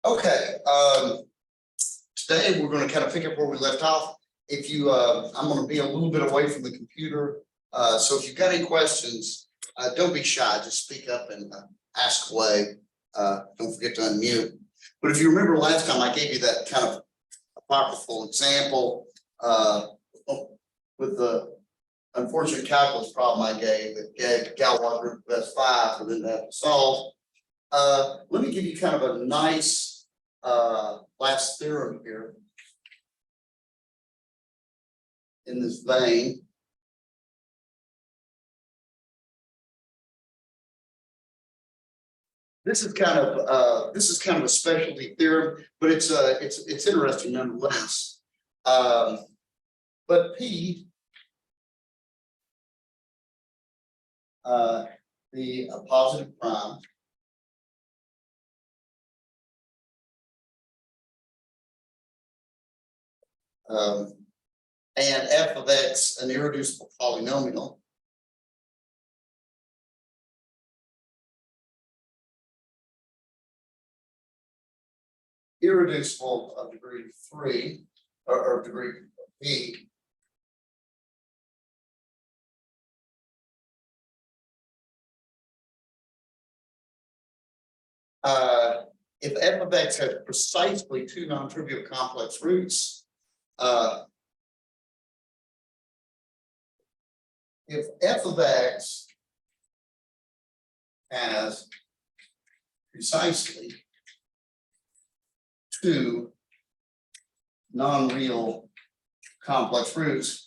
Okay, today we're going to kind of pick up where we left off. If you, I'm going to be a little bit away from the computer. So if you've got any questions, don't be shy, just speak up and ask away. Don't forget to unmute. But if you remember last time, I gave you that kind of apocryphal example with the unfortunate calculus problem I gave that gave Galois group of S5 for them to have to solve. Let me give you kind of a nice last theorem here in this vein. This is kind of a specialty theorem, but it's interesting nonetheless. But P, the positive prime, and f of x, an irreducible polynomial. Irreducible of degree 3 or degree b. If f of x has precisely two non-trivial complex roots, if f of x has precisely two non-real complex roots,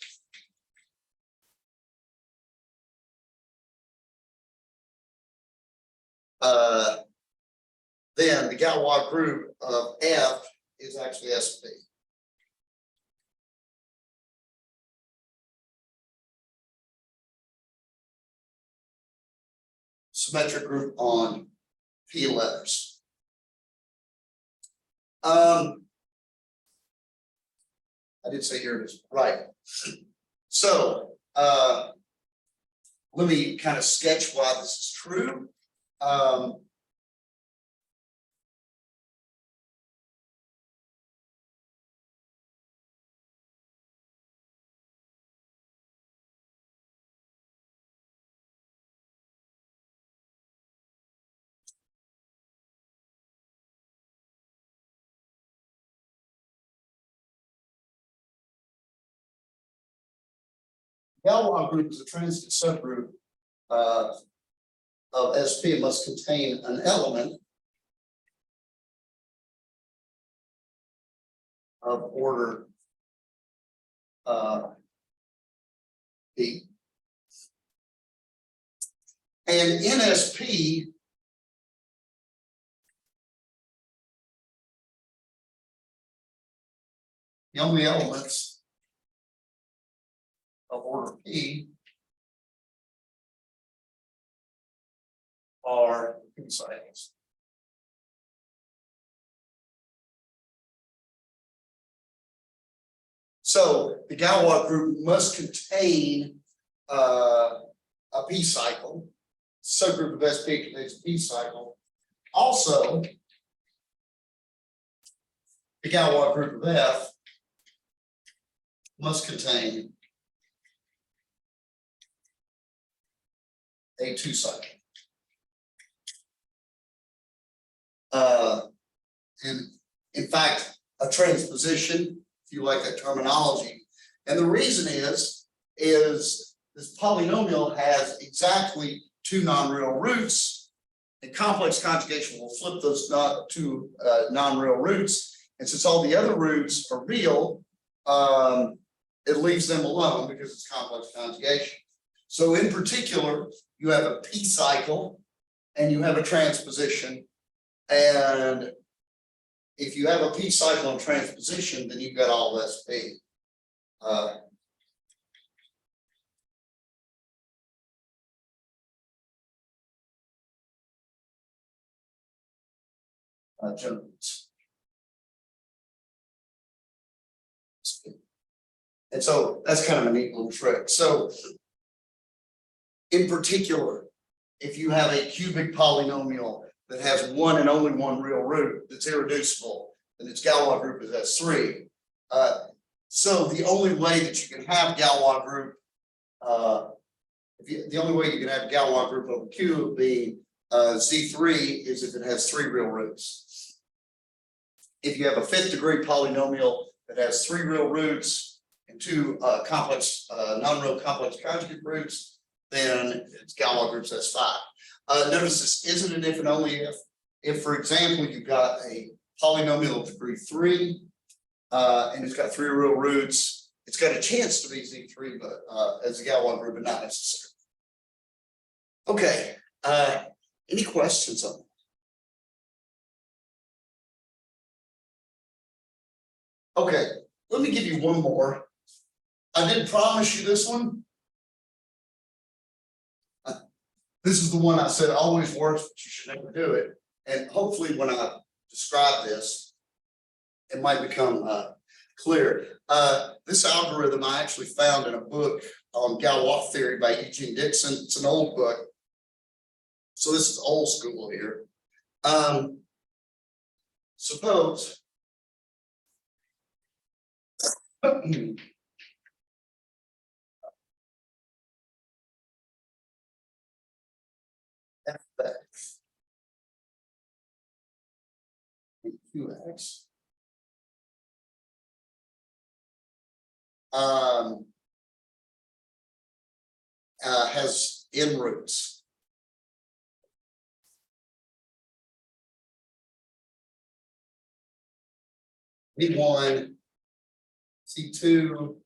then the Galois group of F is actually SP. Symmetric group on P letters. I did say here it is, right. So let me kind of sketch why this is true. Galois group is a transitive subgroup of SP. It must contain an element of order P. And in SP, the only elements of order P are P cycles. So the Galois group must contain a P cycle. Subgroup of SP contains a P cycle. Also, the Galois group of F must contain a 2 cycle. And in fact, a transposition, if you like that terminology. And the reason is this polynomial has exactly two non-real roots, and complex conjugation will flip those two non-real roots. And since all the other roots are real, it leaves them alone because it's complex conjugation. So in particular, you have a P cycle and you have a transposition. And if you have a P cycle and transposition, then you've got all of SP. And so that's kind of a neat little trick. So in particular, if you have a cubic polynomial that has one and only one real root that's irreducible, and its Galois group is S3. So the only way that you can have Galois group, the only way you can have Galois group over Q would be Z3 is if it has three real roots. If you have a fifth degree polynomial that has three real roots and two complex, non-real complex conjugate roots, then its Galois group says 5. Notice this isn't an if and only if. If, for example, you've got a polynomial of degree 3 and it's got three real roots, it's got a chance to be Z3, but as a Galois group, but not necessarily. Okay. Any questions on that? Okay, let me give you one more. I did promise you this one. This is the one I said always works, but you should never do it. And hopefully when I describe this, it might become clear. This algorithm I actually found in a book on Galois theory by Eugene Dixon. It's an old book. So this is old school here. Suppose f(x) and qx has n roots. V1, C2,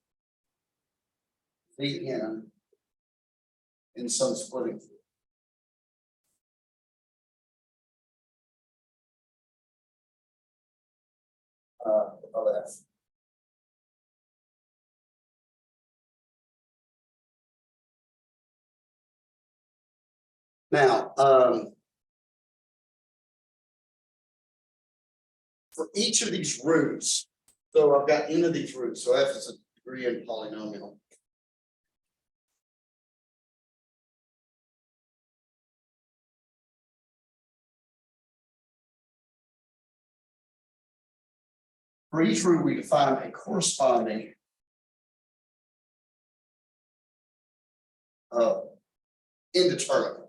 Vn, in some splitting field. Of F. Now, for each of these roots, so I've got n of these roots, so F is a degree n polynomial. For each root, we define a corresponding indeterminate.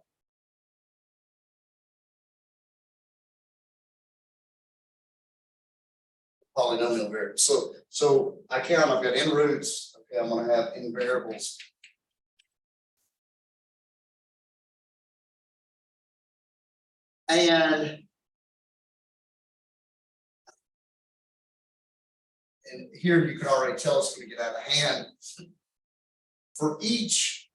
Polynomial variable. So I count, I've got n roots. Okay, I'm going to have n variables. And here you can already tell it's going to get out of hand. For each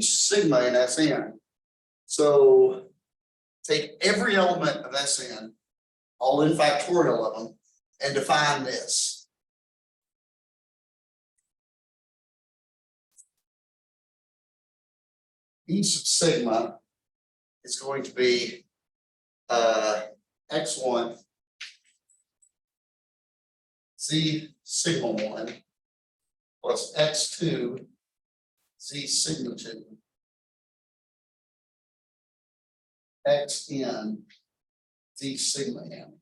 sigma in Sn, so take every element of Sn, all n factorial of them, and define this. Each sigma is going to be x1 z sigma 1 plus x2 z sigma 2 xn z sigma n.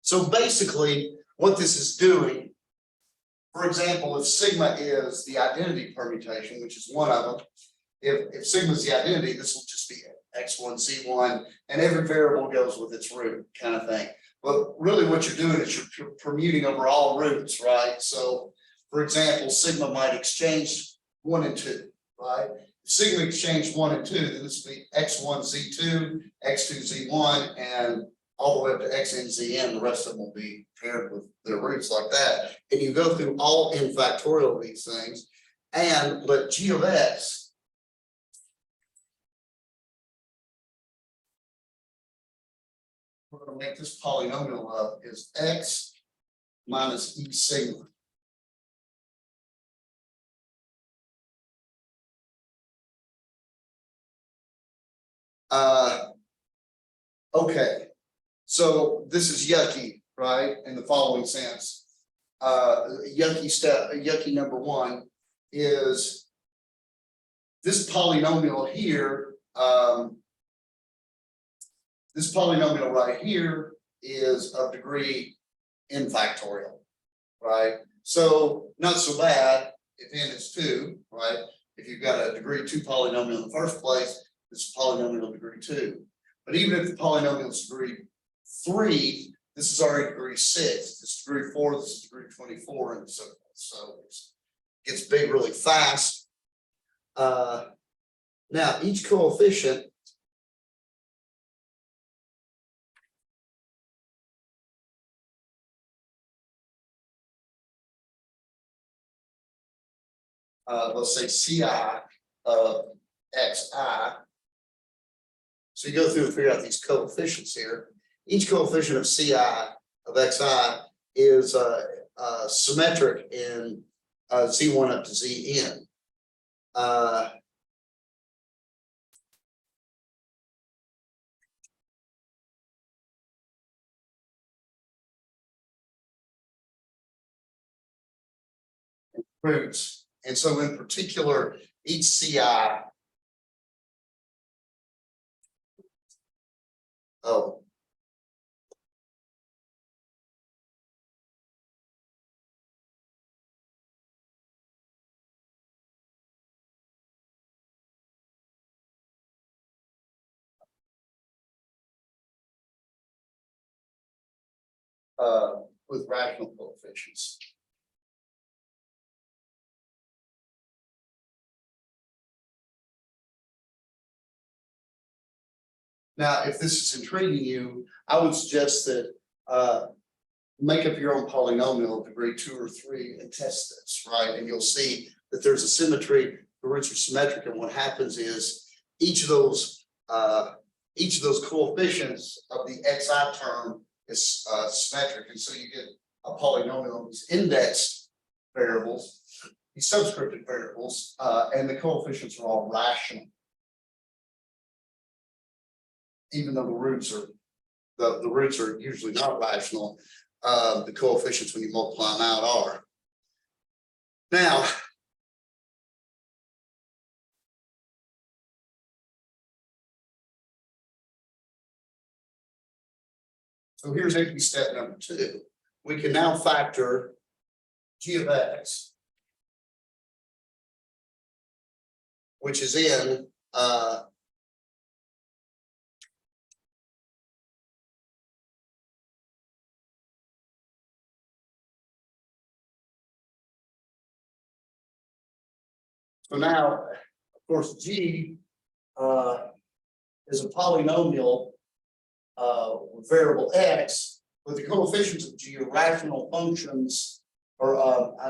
So basically what this is doing, for example, if sigma is the identity permutation, which is one of them, if sigma is the identity, this will just be x1 c1 and every variable goes with its root kind of thing. But really what you're doing is you're permuting over all roots, right? So for example, sigma might exchange 1 and 2, right? If sigma exchange 1 and 2, then this will be x1 z2, x2 z1, and all the way up to xn zn. The rest of them will be paired with their roots like that. And you go through all n factorial of these things and let g of x we're going to make this polynomial up is x minus e sigma. Okay, so this is yucky, right? In the following sense. Yucky number one is this polynomial here. This polynomial right here is of degree n factorial, right? So not so bad if n is 2, right? If you've got a degree 2 polynomial in the first place, it's polynomial of degree 2. But even if the polynomial is degree 3, this is already degree 6. This is degree 4. This is degree 24, and so forth. So it gets big really fast. Now each coefficient let's say CI of XI. So you go through and figure out these coefficients here. Each coefficient of CI of XI is symmetric in Z1 up to Zn. Roots. And so in particular, each CI, with rational coefficients. Now, if this is intriguing you, I would suggest that make up your own polynomial of degree 2 or 3 and test this, right? And you'll see that there's a symmetry, the roots are symmetric, and what happens is each of those coefficients of the xi term is symmetric, and so you get a polynomial of these indexed variables, these subscripted variables, and the coefficients are all rational. Even though the roots are usually not rational, the coefficients when you multiply them out are. Now, so here's actually step number 2. We can now factor g of x, which is in so now, of course, g is a polynomial with variable x, but the coefficients of g are rational functions, or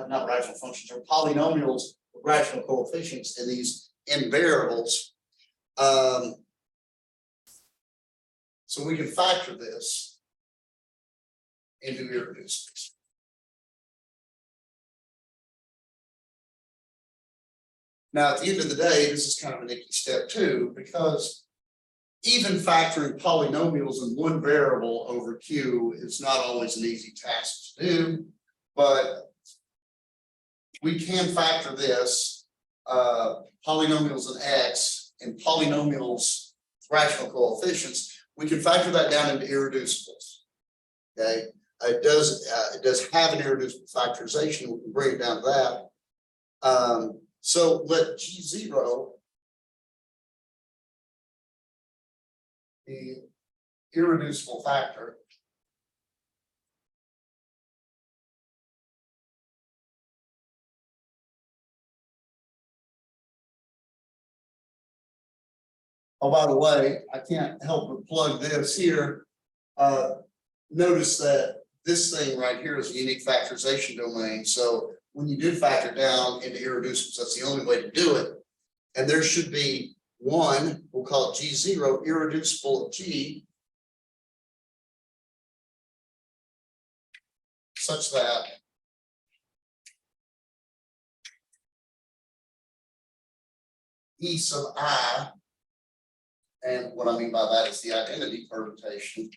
not rational functions, are polynomials with rational coefficients in these n variables. So we can factor this into irreducibles. Now, at the end of the day, this is kind of an icky step 2, because even factoring polynomials in one variable over Q is not always an easy task to do, but we can factor this polynomials in X and polynomials with rational coefficients. We can factor that down into irreducibles. Okay, it does have an irreducible factorization. We can bring it down to that. So let G0 the irreducible factor oh, by the way, I can't help but plug this here. Notice that this thing right here is a unique factorization domain. So when you do factor down into irreducibles, that's the only way to do it. And there should be one, we'll call it G0, irreducible of G, such that E sub I And what I mean by that is the identity permutation.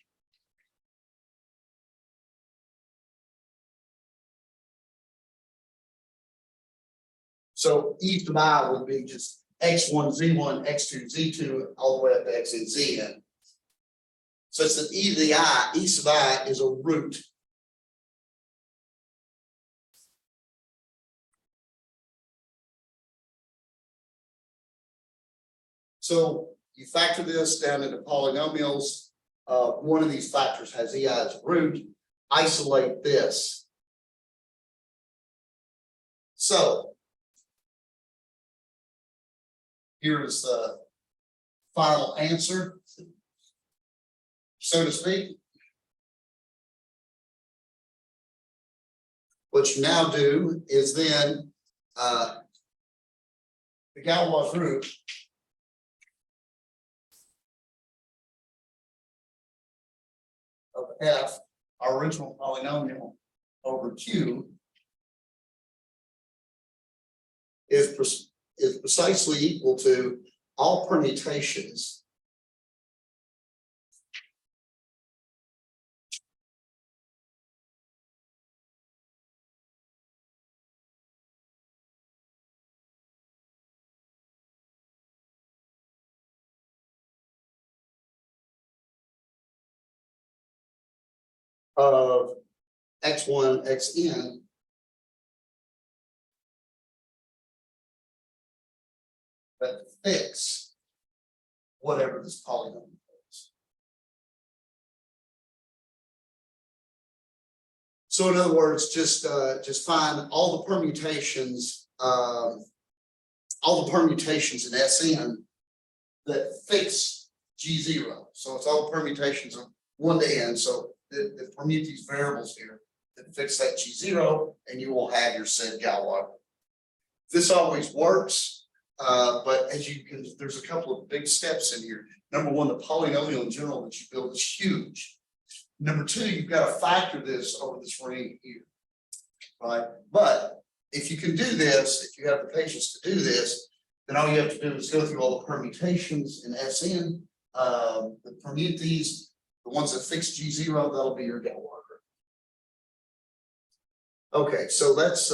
So e sub I would be just x1, z1, x2, z2, all the way up to x and zn. Such that e to the I, e sub I is a root. So you factor this down into polynomials. One of these factors has ei as a root. Isolate this. So here's the final answer, so to speak. What you now do is then the Galois root of f, our original polynomial, over q is precisely equal to all permutations of x1, xn that fix whatever this polynomial is. So in other words, just find all the permutations in Sn that fix G0. So it's all permutations of 1 to n. So that permute these variables here that fix that G0, and you will have your said Galois. This always works, but as you can, there's a couple of big steps in here. Number one, the polynomial in general that you build is huge. Number two, you've got to factor this over this ring here, right? But if you can do this, if you have the patience to do this, then all you have to do is go through all the permutations in Sn, permute these, the ones that fix G0, that'll be your Galois. Okay, so that's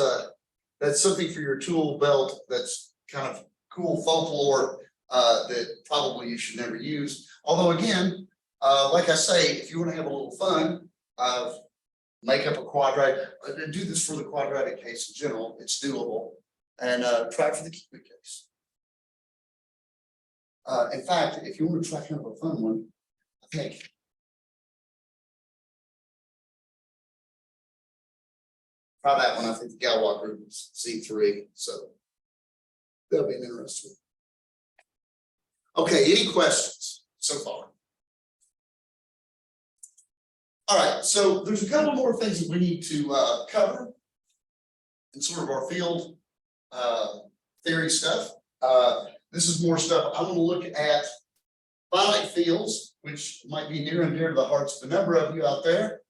something for your tool belt that's kind of cool folklore that probably you should never use. Although again, like I say, if you want to have a little fun, make up a quadratic, do this for the quadratic case in general, it's doable, and try for the cubic case. In fact, if you want to try kind of a fun one, I think try that one. I think the Galois group is C3, so that'll be interesting. Okay, any questions so far? All right, so there's a couple more things that we need to cover in sort of our field theory stuff. This is more stuff. I want to look at finite fields, which might be near and dear to the hearts of a number of you out there.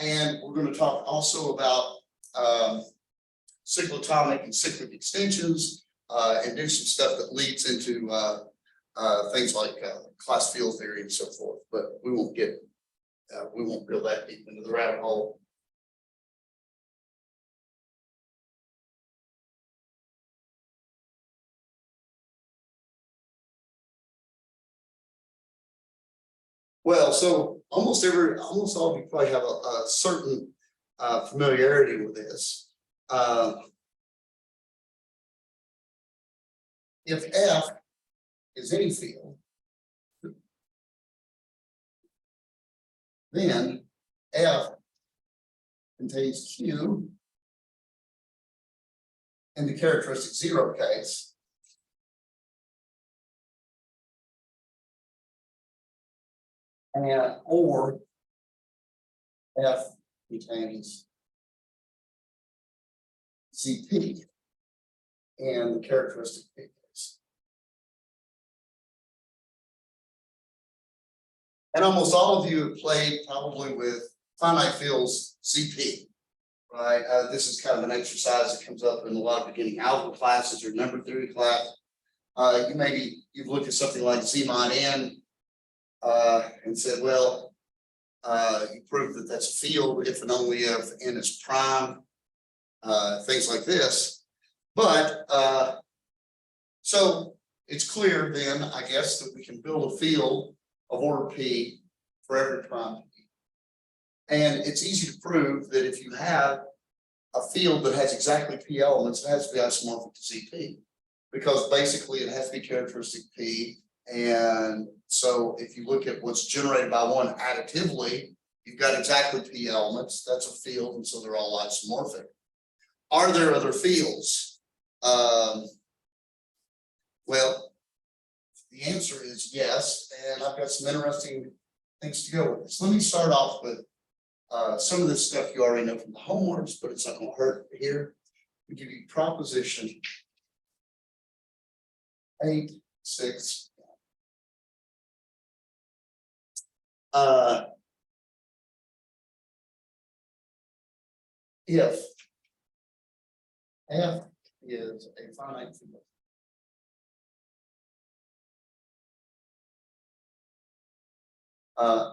And we're going to talk also about cyclotomic and cyclic extensions, and do some stuff that leads into things like class field theory and so forth. But we won't go that deep into the rabbit hole. Well, so almost all of you probably have a certain familiarity with this. If F is any field, then F contains Q in the characteristic 0 case. And or F contains CP and the characteristic P case. And almost all of you have played probably with finite fields CP, right? This is kind of an exercise that comes up in a lot of beginning algebra classes or number theory class. You've looked at something like Z mod n and said, well, you prove that that's a field if and only if n is prime, things like this. But so it's clear then, I guess, that we can build a field of order P for every prime P. And it's easy to prove that if you have a field that has exactly P elements, it has to be isomorphic to ZP, because basically it has to be characteristic P. And so if you look at what's generated by one additively, you've got exactly P elements. That's a field, and so they're all isomorphic. Are there other fields? Well, the answer is yes, and I've got some interesting things to go with this. Let me start off with some of this stuff you already know from the homeworks, but it's not going to hurt here. We give you proposition 8, 6. If F is a finite field,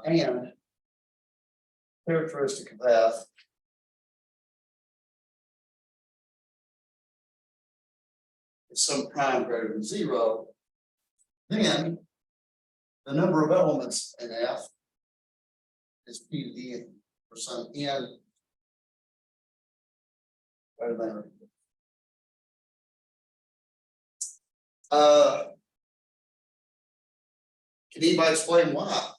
and characteristic of F is some prime greater than 0, then the number of elements in F is P to the n for some n greater than or equal. Can anybody explain why?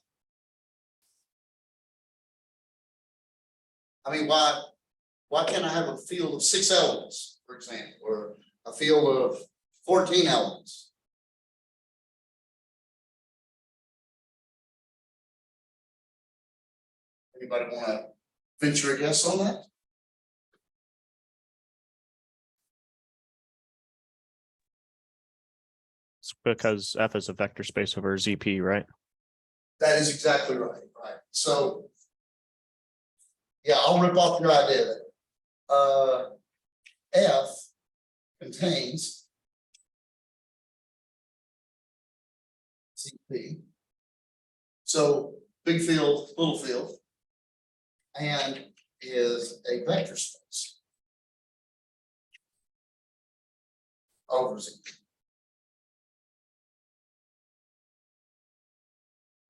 I mean, why can't I have a field of 6 elements, for example, or a field of 14 elements? Anybody want to venture a guess on that? It's because F is a vector space over ZP, right? That is exactly right. Right. So, yeah, I'll rip off your idea that F contains ZP. So big field, little field, and is a vector space over ZP.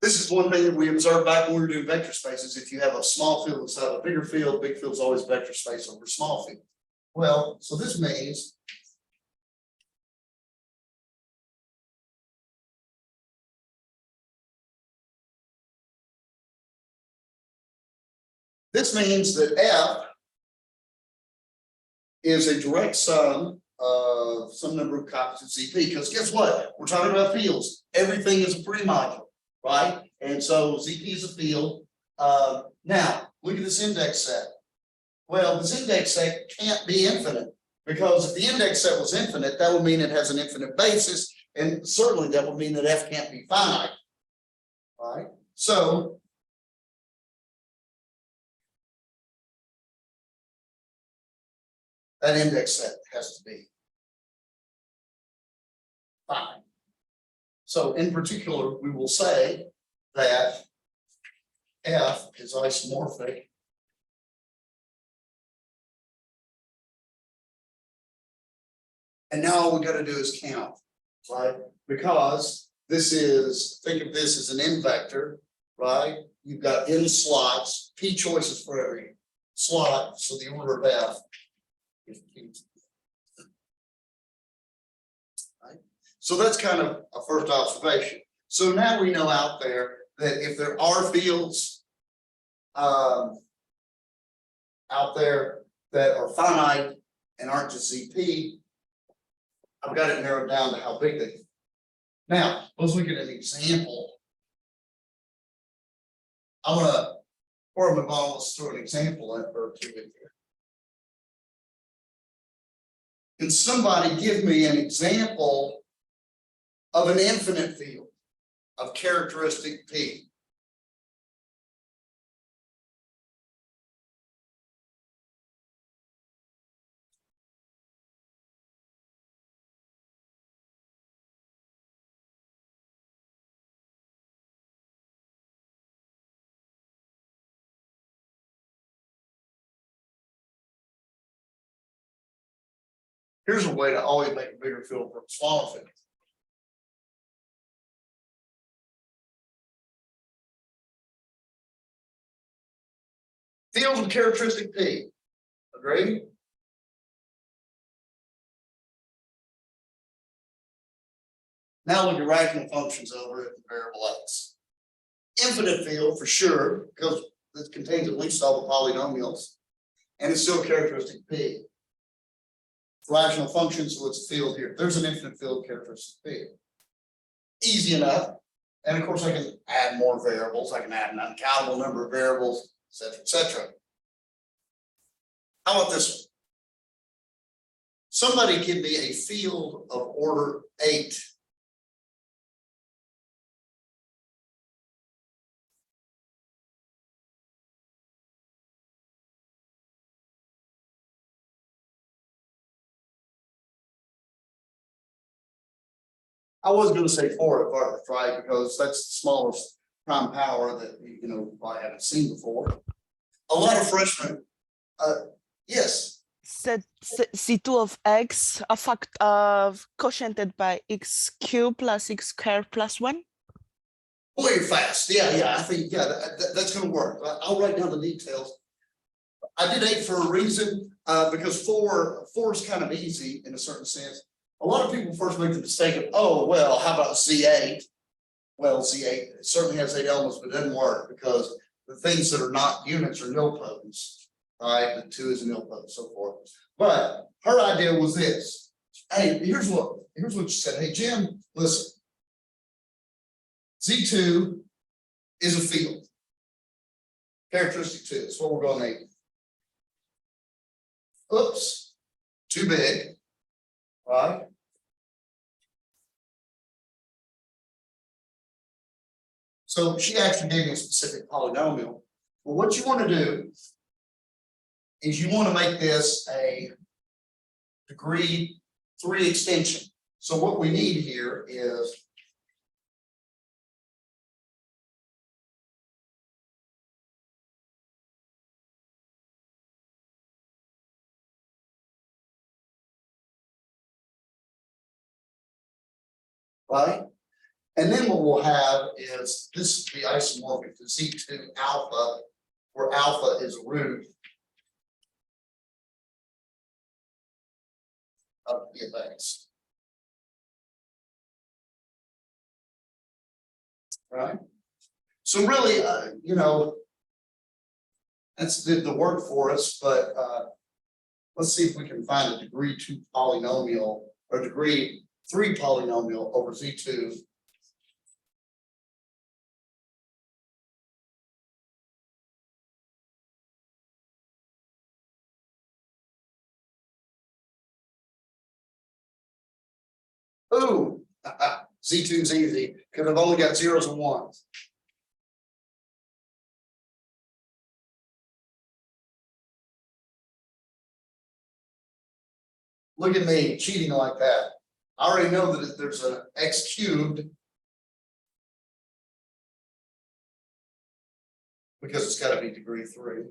This is one thing that we observed back when we were doing vector spaces. If you have a small field inside of a bigger field, big field is always vector space over small field. Well, so this means that F is a direct sum of some number of copies of ZP, because guess what? We're talking about fields. Everything is a pre-module, right? And so ZP is a field. Now, look at this index set. Well, this index set can't be infinite, because if the index set was infinite, that would mean it has an infinite basis, and certainly that would mean that F can't be finite, right? So that index set has to be finite. So in particular, we will say that F is isomorphic and now all we got to do is count, right? Because this is, think of this as an n vector, right? You've got n slots, p choices for every slot, so the order of F is p. Right? So that's kind of a first observation. So now we know out there that if there are fields out there that are finite and aren't just ZP, I've got it narrowed down to how big they are. Now, let's look at an example. I'm gonna, before I move on, let's throw an example or two in here. Can somebody give me an example of an infinite field of characteristic P? Here's a way to always make a bigger field for a smaller field. Field with characteristic P. Agree? Now look at rational functions over at the variable x. Infinite field for sure, because it contains at least all the polynomials, and it's still characteristic P. Rational functions, so it's a field here. There's an infinite field characteristic P. Easy enough. And of course, I can add more variables. I can add an uncountable number of variables, etc., etc. How about this one? Somebody give me a field of order 8. I was going to say 4 at first, right? Because that's the smallest prime power that I haven't seen before. A lot of freshmen, yes. C2 of x, a fact of quotiented by x cubed plus x squared plus 1. Boy, you're fast. Yeah. I think that's going to work. I'll write down the details. I did 8 for a reason, because 4 is kind of easy in a certain sense. A lot of people first make the mistake of, oh, well, how about Z8? Well, Z8 certainly has 8 elements, but it doesn't work because the things that are not units are nilpotents. All right, the 2 is a nilpotent, so forth. But her idea was this. Hey, here's what she said. Hey, Jim, listen. Z2 is a field. Characteristic 2. That's what we're going to name it. Oops, too big. Right? So she actually gave me a specific polynomial. Well, what you want to do is you want to make this a degree 3 extension. So what we need here is right? And then what we'll have is this is the isomorphic to Z2 alpha, where alpha is root of P of x. Right? So really, that's did the work for us, but let's see if we can find a degree 2 polynomial or degree 3 polynomial over Z2. Ooh, Z2 is easy because I've only got zeros and ones. Look at me cheating like that. I already know that if there's an x cubed, because it's got to be degree 3.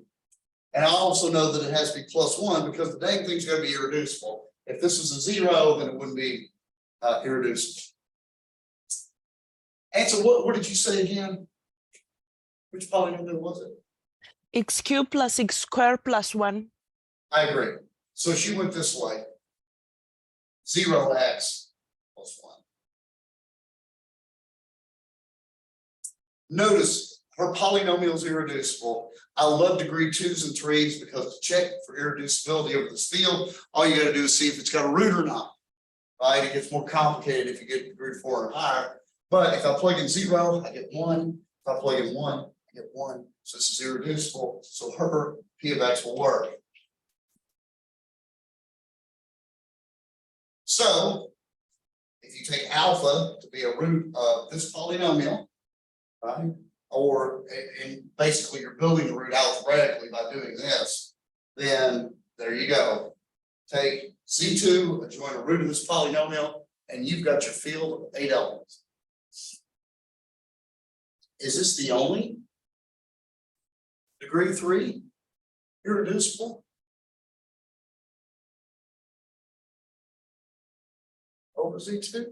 And I also know that it has to be plus 1 because the dang thing's going to be irreducible. If this was a 0, then it wouldn't be irreducible. And so what did you say again? Which polynomial was it? X cubed plus x squared plus 1. I agree. So she went this way. 0x plus 1. Notice her polynomial is irreducible. I love degree 2s and 3s because to check for irreducibility over this field, all you got to do is see if it's got a root or not. Right? It gets more complicated if you get degree 4 or higher. But if I plug in 0, I get 1. If I plug in 1, I get 1. So this is irreducible. So her P of x will work. So if you take alpha to be a root of this polynomial, right? And basically you're building the root algebraically by doing this, then there you go. Take Z2, join a root of this polynomial, and you've got your field of 8 elements. Is this the only degree 3 irreducible? over Z2?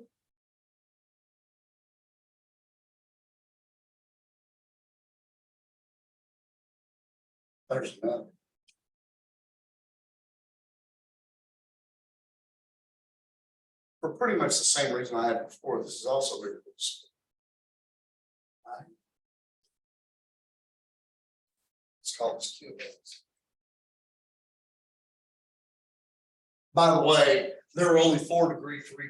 There's none. For pretty much the same reason I had before, this is also reduced. Right. It's called this QX. By the way, there are only 4 degree 3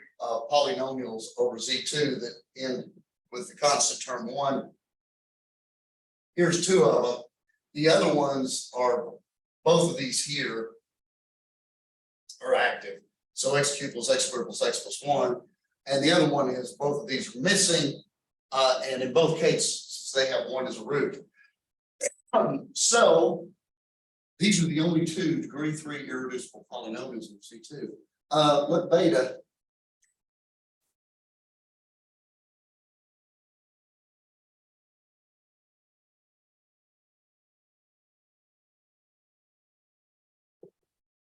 polynomials over Z2 that end with the constant term 1. Here's 2 of them. The other ones are, both of these here are active. So x cubed plus x squared plus x plus 1. And the other one is both of these are missing. And in both cases, they have 1 as a root. So these are the only 2 degree 3 irreducible polynomials in C2. What beta?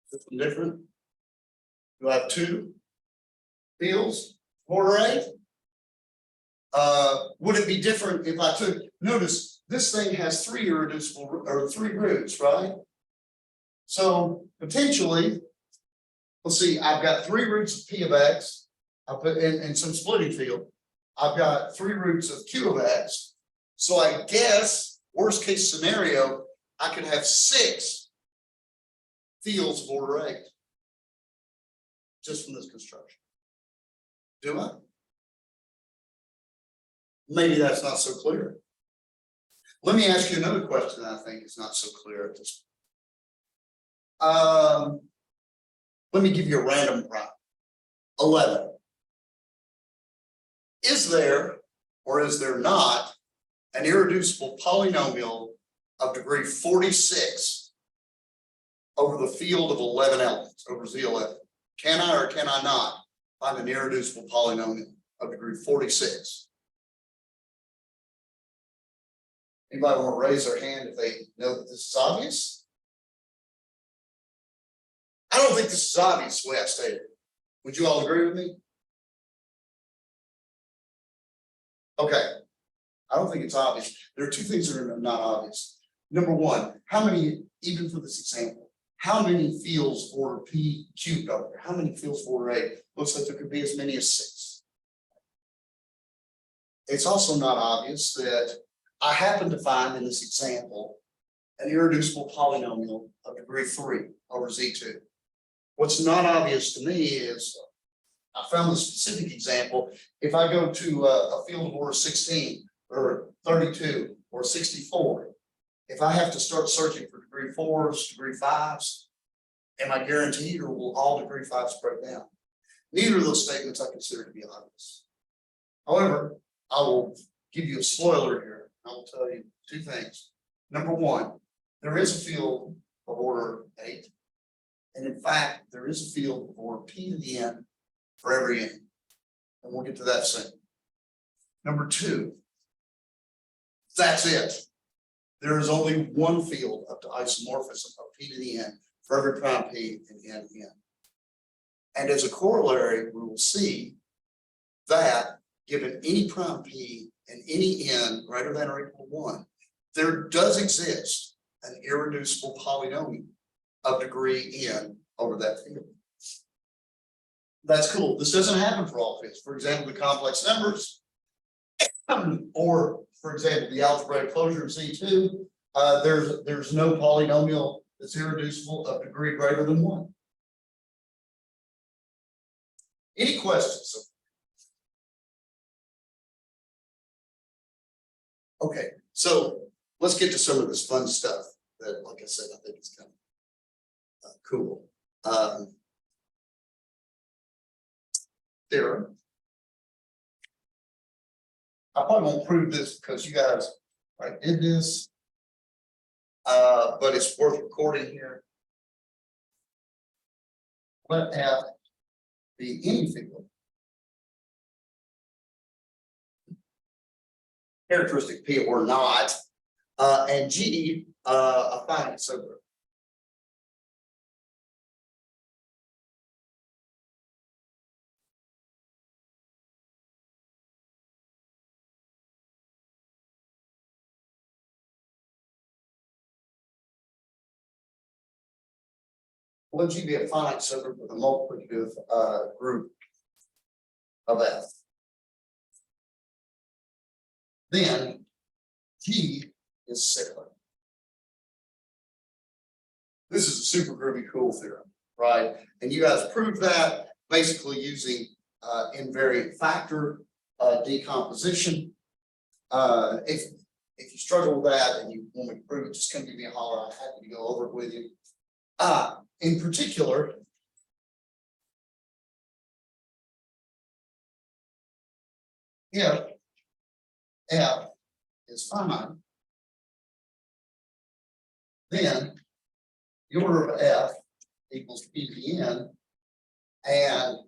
Something different? Do I have 2 fields, order 8? Would it be different if I took, notice this thing has 3 irreducible or 3 roots, right? So potentially, let's see, I've got 3 roots of P of X. I put in some splitting field. I've got 3 roots of Q of X. So I guess worst case scenario, I could have 6 fields of order 8. Just from this construction. Do I? Maybe that's not so clear. Let me ask you another question that I think is not so clear at this point. Let me give you a random prime. 11. Is there or is there not an irreducible polynomial of degree 46 over the field of 11 elements, over Z11? Can I or can I not find an irreducible polynomial of degree 46? Anybody want to raise their hand if they know that this is obvious? I don't think this is obvious the way I stated it. Would you all agree with me? Okay. I don't think it's obvious. There are 2 things that are not obvious. Number 1, how many, even for this example, how many fields of order P cubed are there? How many fields of order 8? Looks like there could be as many as 6. It's also not obvious that I happen to find in this example an irreducible polynomial of degree 3 over Z2. What's not obvious to me is I found the specific example. If I go to a field of order 16 or 32 or 64, if I have to start searching for degree 4s, degree 5s, am I guaranteed or will all degree 5s break down? Neither of those statements I consider to be obvious. However, I will give you a spoiler here. I will tell you 2 things. Number 1, there is a field of order 8. And in fact, there is a field of order P to the n for every n. And we'll get to that soon. Number 2, that's it. There is only 1 field up to isomorphism of P to the n for every prime P and n. And as a corollary, we will see that given any prime P and any n greater than or equal to 1, there does exist an irreducible polynomial of degree n over that field. That's cool. This doesn't happen for all fields. For example, the complex numbers, or for example, the algebraic closure of Z2, there's no polynomial that's irreducible of degree greater than 1. Any questions? Okay, so let's get to some of this fun stuff that, like I said, I think is kind of cool. Theorem. I probably won't prove this because you guys did this, but it's worth recording here. Let F be any field characteristic P or not, and G a finite subgroup. Let G be a finite subgroup with a multiplicative group of F. Then G is cyclic. This is a super groovy cool theorem, right? And you guys proved that basically using invariant factor decomposition. If you struggle with that and you want me to prove it, just come give me a holler. I'm happy to go over it with you. In particular, if F is finite, then the order of F equals P to the N, and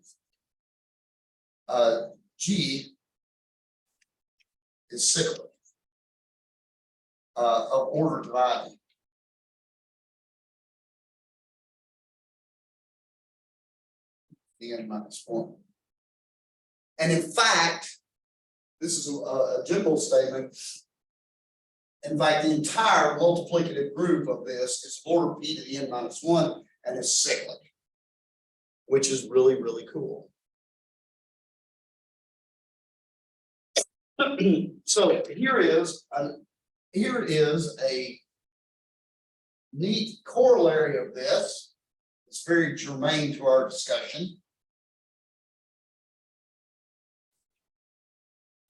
G is cyclic of order dividing. The N minus 1. And in fact, this is a general statement. In fact, the entire multiplicative group of this is order P to the N minus 1 and is cyclic, which is really, really cool. So here is a neat corollary of this. It's very germane to our discussion.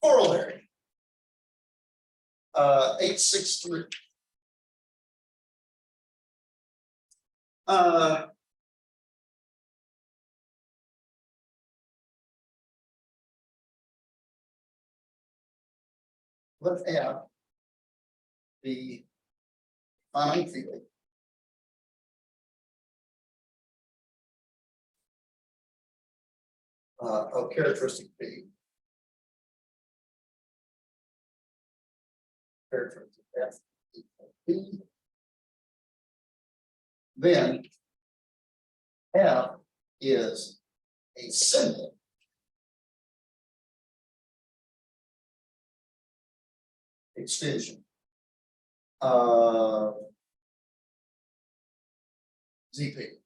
Corollary. 863. Let F be finite field of characteristic P. Characteristic F equal P. Then F is a simple extension of ZP.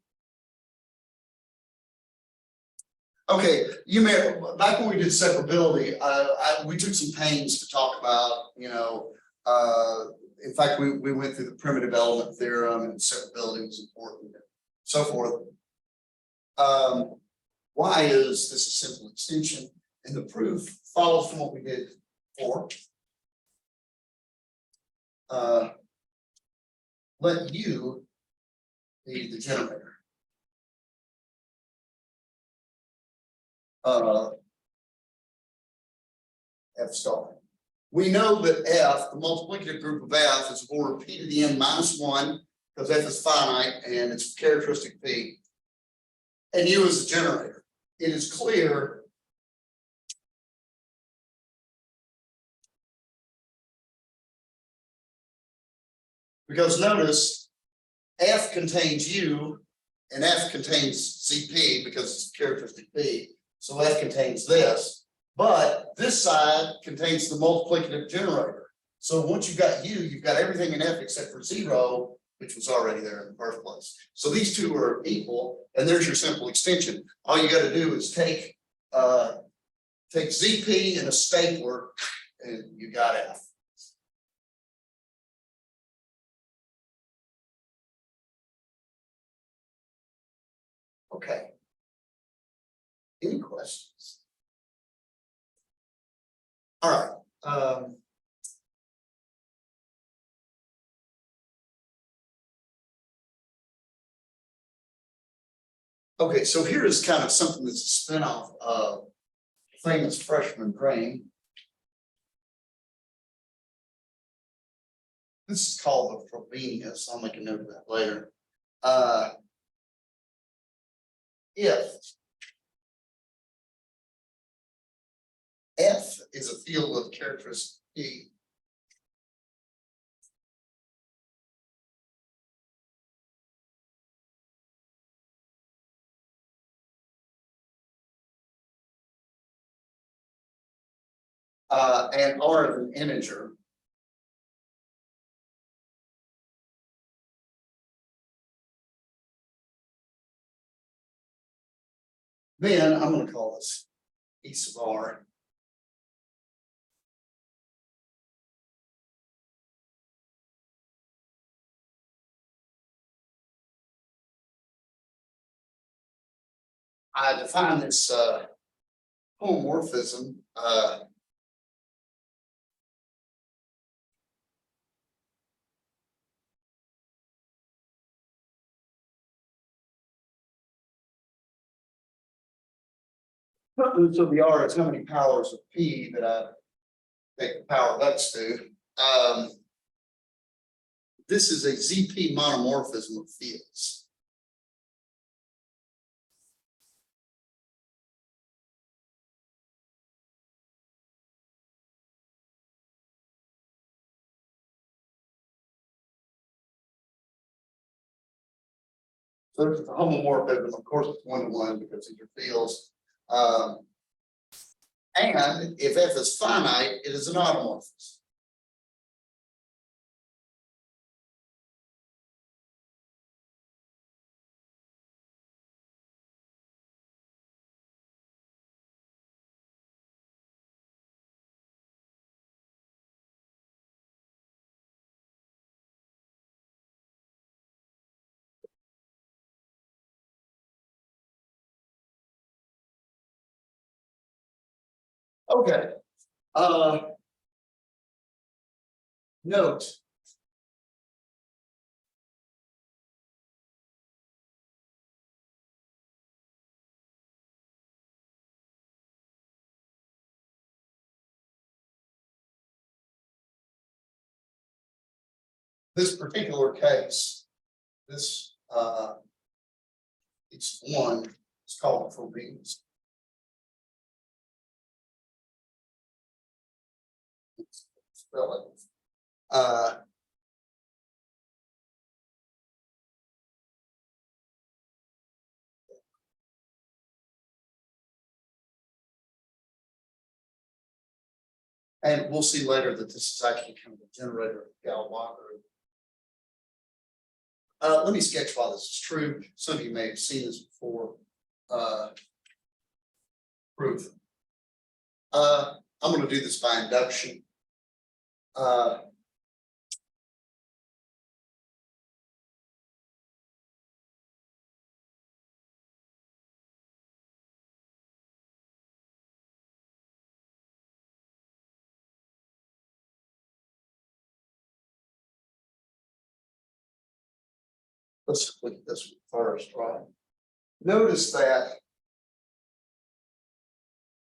Okay, you may back when we did separability, we took some pains to talk about, in fact, we went through the primitive element theorem and separability was important and so forth. Why is this a simple extension? And the proof follows from what we did before. Let U be the generator. F star. We know that F, the multiplicative group of F, is of order P to the N minus 1, because F is finite and it's characteristic P. And U is a generator. It is clear because notice F contains U and F contains ZP because it's characteristic P. So F contains this, but this side contains the multiplicative generator. So once you've got U, you've got everything in F except for 0, which was already there in the first place. So these two are equal, and there's your simple extension. All you got to do is take ZP and a stapler, and you got F. Okay. Any questions? All right. Okay, so here is kind of something that's a spinoff of famous freshman dream. This is called the Frobenius. I'll make a note of that later. If F is a field of characteristic P, and R is an integer, Then I'm going to call this E sub R. I define this homomorphism so the R is how many powers of P that I take the power of X to. This is a ZP monomorphism of fields. So there's the homomorphism, of course, it's 1-to-1 because these are fields. And if F is finite, it is an automorphism. Okay. Note. This particular case, this it's one, it's called for beings. Spell it. And we'll see later that this is actually kind of a generator of Galois. Let me sketch why this is true. Some of you may have seen this before. Proof. I'm going to do this by induction. Let's look at this one first, right? Notice that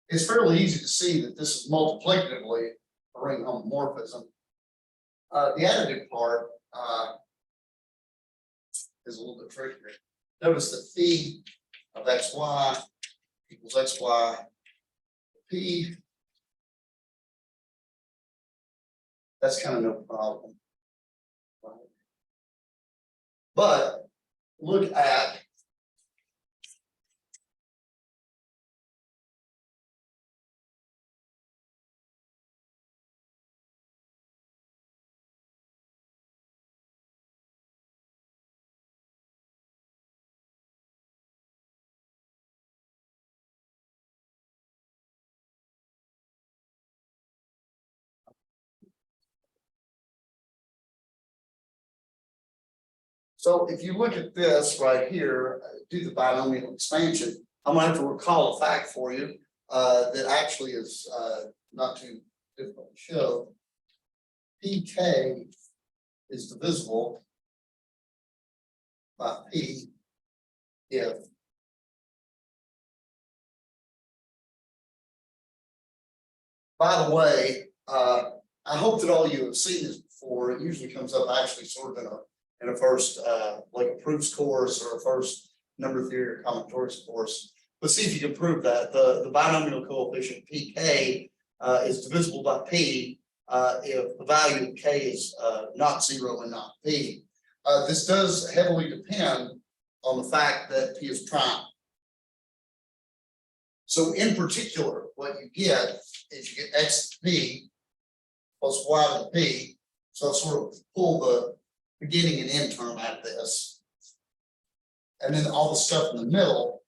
it's fairly easy to see that this is multiplicatively a ring homomorphism. The additive part is a little bit trickier. Notice that phi of xy equals xy p. That's kind of no problem. Right? But look at so if you look at this right here, do the binomial expansion, I'm gonna have to recall a fact for you that actually is not too difficult to show. PK is divisible by P if by the way, I hope that all you have seen this before. It usually comes up actually sort of in a first like a proofs course or a first number theory or combinatorics course. But see if you can prove that the binomial coefficient PK is divisible by P if the value of K is not 0 and not P. This does heavily depend on the fact that P is prime. So in particular, what you get is you get X to P plus Y to P. So sort of pull the beginning and end term out of this. And then all the stuff in the middle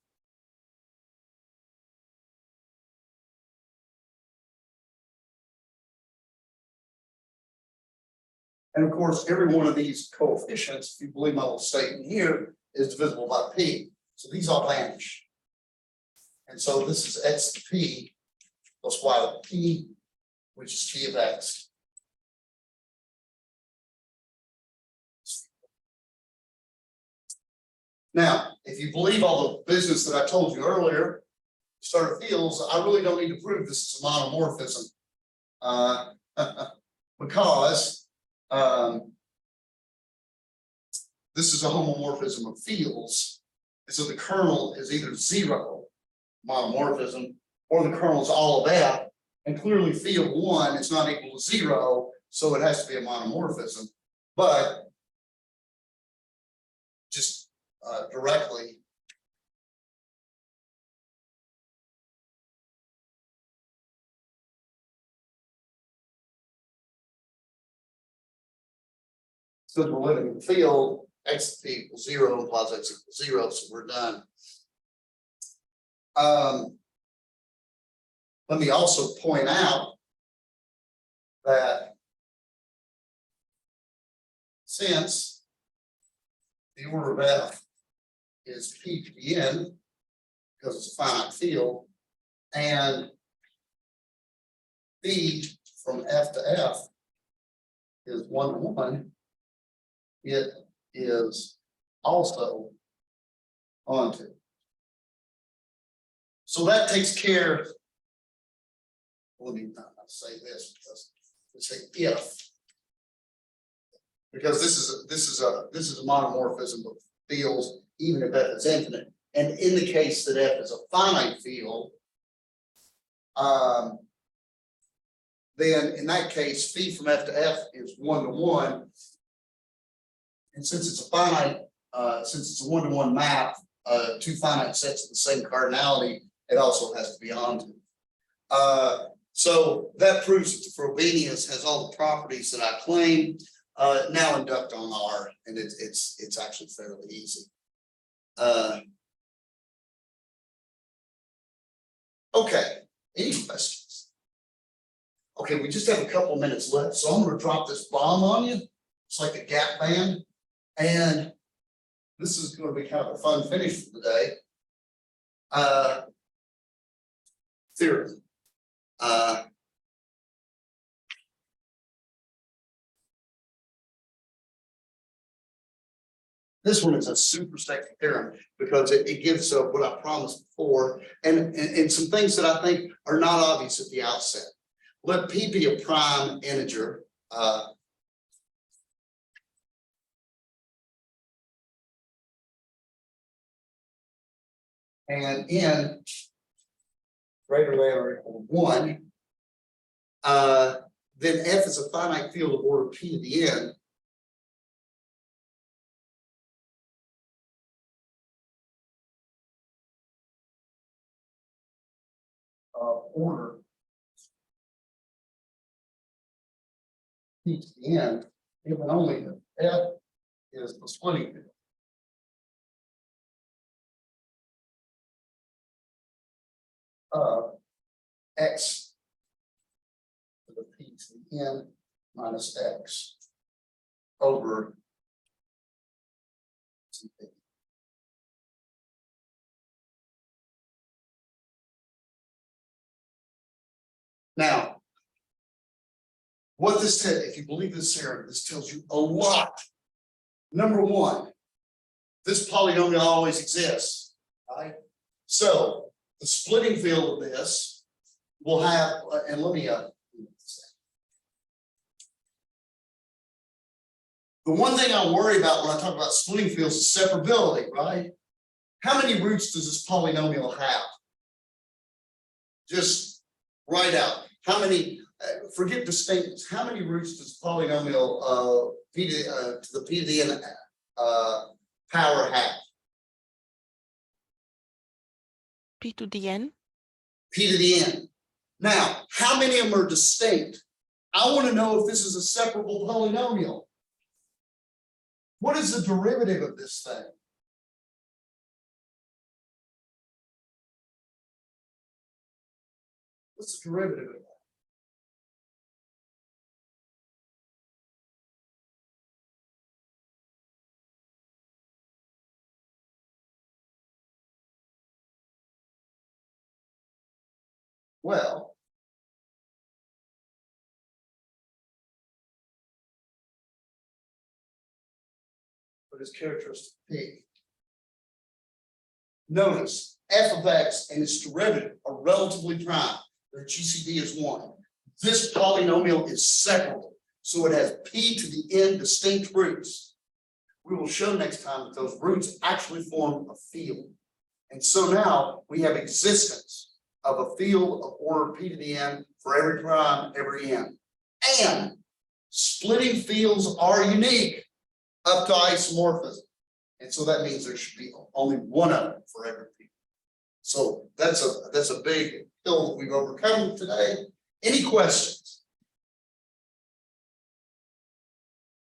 And of course, every one of these coefficients, if you believe my little statement here, is divisible by P. So these all vanish. And so this is x to P plus y to P, which is P of x. Now, if you believe all the business that I told you earlier, starter fields, I really don't need to prove this is a monomorphism. Because this is a homomorphism of fields. And so the kernel is either zero monomorphism or the kernel is all of F. And clearly field one is not equal to zero, so it has to be a monomorphism. But just directly, since we're living in the field, x to p equals 0 implies x equals 0, so we're done. Let me also point out that since the order of f is p to the n, because it's a finite field, and b from f to f is 1 to 1, it is also onto. So that takes care. Let me not say this because let's say if, because this is a monomorphism of fields, even if f is infinite. And in the case that f is a finite field, then in that case, phi from f to f is 1 to 1. And since it's a finite, since it's a 1 to 1 map, two finite sets of the same cardinality, it also has to be onto. So that proves that the Frobenius has all the properties that I claim. Now induct on R, and it's actually fairly easy. Okay, any questions? Okay, we just have a couple minutes left, so I'm going to drop this bomb on you. It's like a gap band, and this is going to be kind of a fun finish for the day. Theorem. This one is a super sexy theorem because it gives what I promised before, and some things that I think are not obvious at the outset. Let P be a prime integer. And n greater than or equal to 1, then f is a finite field of order p to the n. Order p to the n, if and only if f is the splitting field. X to the p to the n minus x over CP. Now, what this tells, if you believe this theorem, this tells you a lot. Number one, this polynomial always exists, right? So the splitting field of this will have, and let me the one thing I worry about when I talk about splitting fields is separability, right? How many roots does this polynomial have? Just write out how many, forget distinctness, how many roots does polynomial p to the p to the n power have? P to the n. P to the n. Now, how many of them are distinct? I want to know if this is a separable polynomial. What is the derivative of this thing? What's the derivative of that? Well. What is characteristic P? Notice f of x and its derivative are relatively prime. Their GCD is 1. This polynomial is separable, so it has p to the n distinct roots. We will show next time that those roots actually form a field. And so now we have existence of a field of order p to the n for every prime, every n. And splitting fields are unique up to isomorphism. And so that means there should be only one of them for every p. So that's a big hill that we've overcome today. Any questions?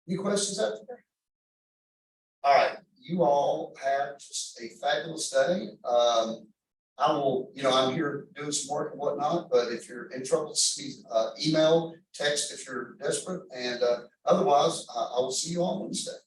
Any questions out there? All right, you all have just a fabulous day. I will, I'm here doing some work and whatnot, but if you're in trouble, email, text if you're desperate, and otherwise, I will see you on Wednesday.